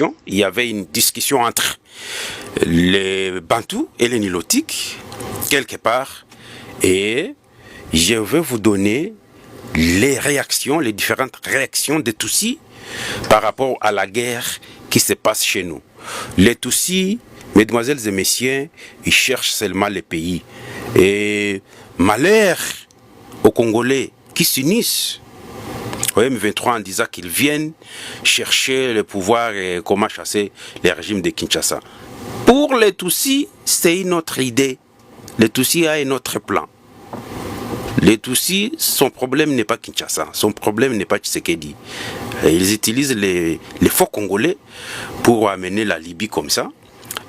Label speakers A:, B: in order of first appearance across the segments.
A: conversation, il y avait une discussion entre les Bantous et les Nilotiques, quelque part, et je vais vous donner les réactions, les différentes réactions des Tutsis par rapport à la guerre qui se passe chez nous. Les Tutsis, mesdemoiselles et messieurs, ils cherchent seulement les pays. Et malheur aux Congolais qui s'unissent au M23 en disant qu'ils viennent chercher le pouvoir et comment chasser les régimes de Kinshasa. Pour les Tutsis, c'est une autre idée. Les Tutsis a un autre plan. Les Tutsis, son problème n'est pas Kinshasa, son problème n'est pas Tshisekedi. Ils utilisent les faux Congolais pour amener la Libye comme ça,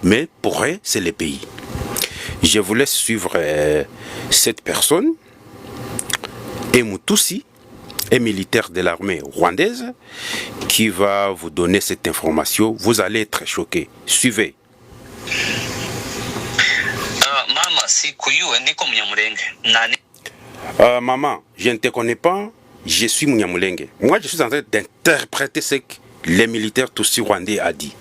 A: mais pour eux, c'est les pays. Je vous laisse suivre cette personne, un Tutsi, un militaire de l'armée rwandaise, qui va vous donner cette information. Vous allez être choqués. Suivez. Maman, je ne te connais pas, je suis Munyamulenge. Moi, je suis en train d'interpréter ce que les militaires Tutsi rwandais a dit.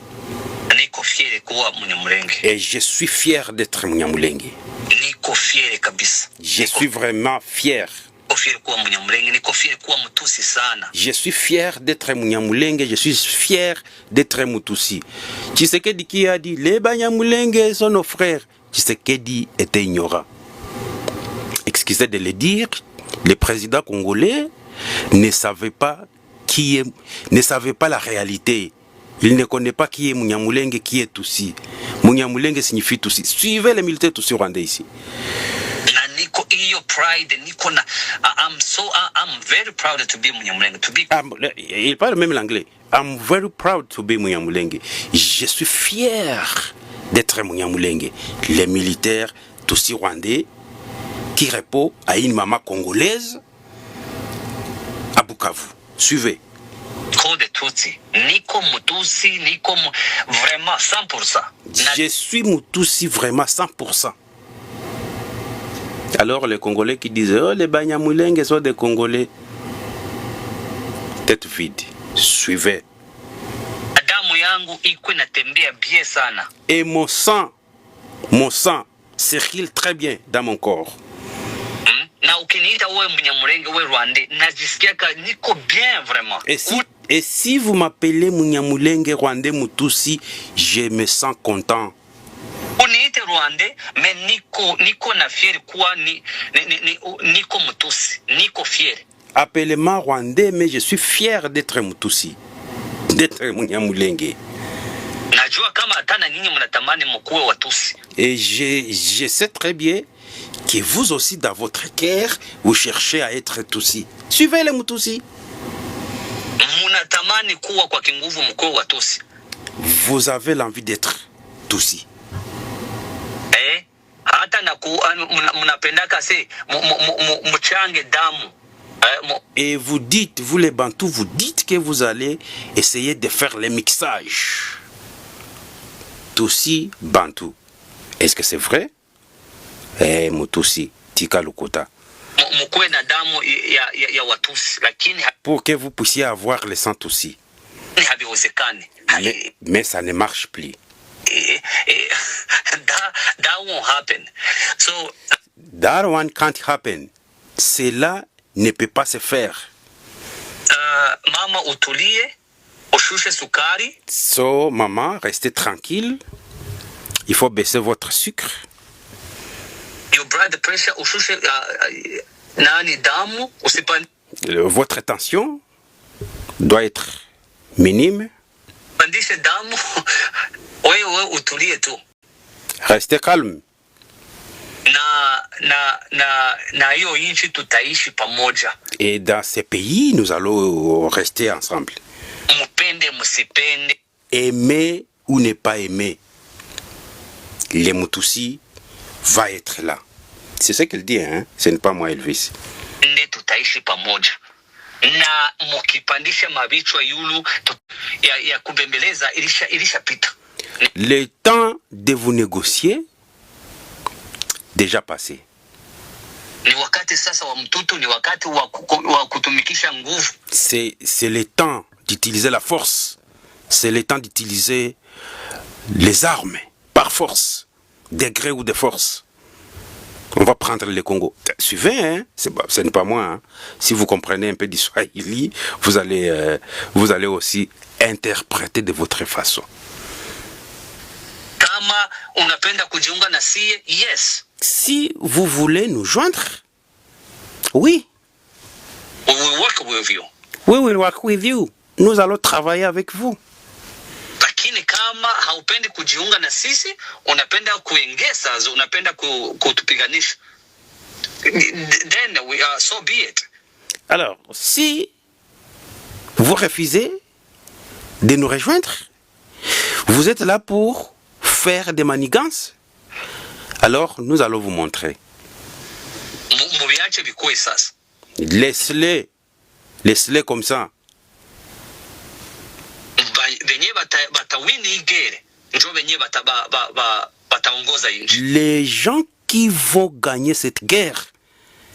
A: Et je suis fier d'être Munyamulenge. Je suis vraiment fier. Je suis fier d'être Munyamulenge, je suis fier d'être Mutusi. Tshisekedi qui a dit, les Banyamulenge sont nos frères. Tshisekedi était ignorant. Excusez de le dire, le président congolais ne savait pas la réalité. Il ne connaît pas qui est Munyamulenge, qui est Tutsi. Munyamulenge signifie Tutsi. Suivez les militaires Tutsi rwandais ici.
B: I'm very proud to be Munyamulenge.
A: Il parle même l'anglais. I'm very proud to be Munyamulenge. Je suis fier d'être Munyamulenge. Les militaires Tutsi rwandais qui répond à une maman congolaise à Bukavu. Suivez.
B: Vraiment 100%.
A: Je suis Mutusi vraiment 100%. Alors les Congolais qui disent oh les Banyamulenge sont des Congolais. Tête vide. Suivez. Et mon sang circule très bien dans mon corps. Et si vous m'appelez Munyamulenge Rwandais Mutusi, je me sens content. Appelez-moi Rwandais, mais je suis fier d'être Mutusi, d'être Munyamulenge. Et je sais très bien que vous aussi, dans votre cœur, vous cherchez à être Tutsi. Suivez les Mutusi. Vous avez l'envie d'être Tutsi. Et vous dites, vous les Bantous, vous dites que vous allez essayer de faire le mixage. Tutsi, Bantou. Est-ce que c'est vrai? Mutusi, Tika Lukota. Pour que vous puissiez avoir le sang Tutsi. Mais ça ne marche plus.
B: That won't happen. So,
A: that one can't happen. Cela ne peut pas se faire.
B: Mama utulie, ushushe sukari.
A: So, maman, restez tranquille. Il faut baisser votre sucre.
B: Your blood pressure, ushushe nani damu, usipan.
A: Votre tension doit être minime.
B: Pandishe damu, wewe utulie tu.
A: Restez calme. Et dans ces pays, nous allons rester ensemble. Aimer ou ne pas aimer, les Mutusi va être là. C'est ce qu'il dit, hein? Ce n'est pas moi, Elvis. Le temps de vous négocier déjà passé. C'est le temps d'utiliser la force c'est le temps d'utiliser les armes, par force, de gré ou de force. On va prendre le Congo. Suivez, hein? Ce n'est pas moi. Hein? Si vous comprenez un peu du Swahili, vous allez aussi interpréter de votre façon.
B: Kama unapenda kujiunga na sie, yes.
A: Si vous voulez nous joindre, oui.
B: We will work with you.
A: We will work with you. Nous allons travailler avec vous.
B: Lakini kama haupendi kujiunga na sisi, unapenda kuengeza, unapenda kutupiganisha, then so be it.
A: Alors, si vous refusez de nous rejoindre, vous êtes là pour faire des manigances, alors nous allons vous montrer.
B: Mubiache bikuwe sasa.
A: Laisse-les comme ça. Les gens qui vont gagner cette guerre,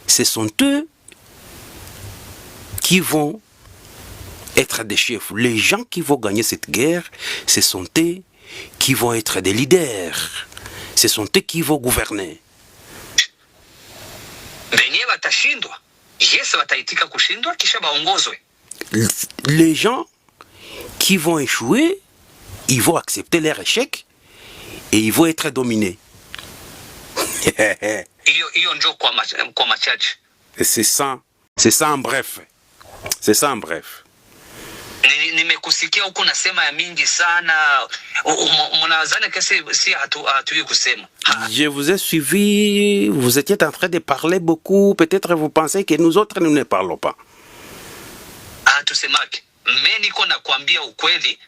A: ce sont eux qui vont être des chefs. Les gens qui vont gagner cette guerre, ce sont eux qui vont être des leaders. Ce sont eux qui vont gouverner. Les gens qui vont échouer, ils vont accepter leur échec et ils vont être dominés. C'est ça en bref. C'est ça en bref.
B: Nimekusikia huko nasema ya mingi sana, mnadhani kesi si hatuyi kusema.
A: Je vous ai suivi, vous étiez en train de parler beaucoup, peut-être vous pensez que nous autres nous ne parlons pas.
B: Tusemake, mimi niko nakwambia ukweli,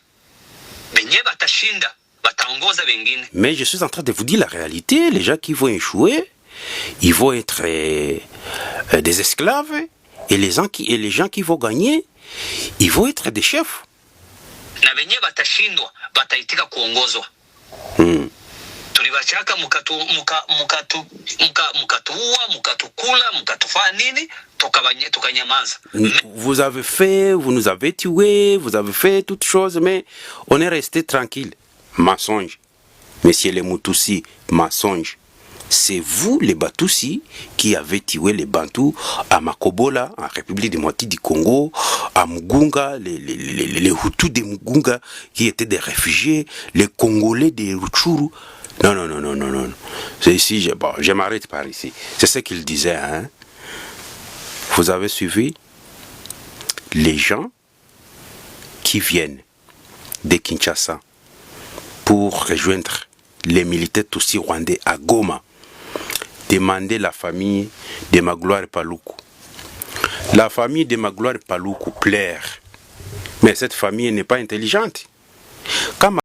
B: benye batashinda, bataongoza wengine.
A: Mais je suis en train de vous dire la réalité, les gens qui vont échouer, ils vont être des esclaves, et les gens qui vont gagner, ils vont être des chefs.
B: Na benye batashindwa bataitika kuongozwa. Tulibachaka mukatuua, mukatukula, mukatufanya nini, tukanyamaza.
A: Vous avez fait, vous nous avez tués, vous avez fait toutes choses, mais on est resté tranquille. Mensonge. Monsieur les Mutusi, mensonge. C'est vous, les Batusi, qui avez tué les Bantous à Makobola, en République démocratique du Congo, à Mugunga, les Hutus de Mugunga, qui étaient des réfugiés, les Congolais de Rutshuru. Non. C'est ici, je m'arrête par ici. C'est ce qu'il disait, hein. Vous avez suivi les gens qui viennent de Kinshasa pour rejoindre les militaires Tutsi rwandais à Goma. Demander la famille de Magloire Paluku. La famille de Magloire Paluku plaire. Mais cette famille n'est pas intelligente. Quand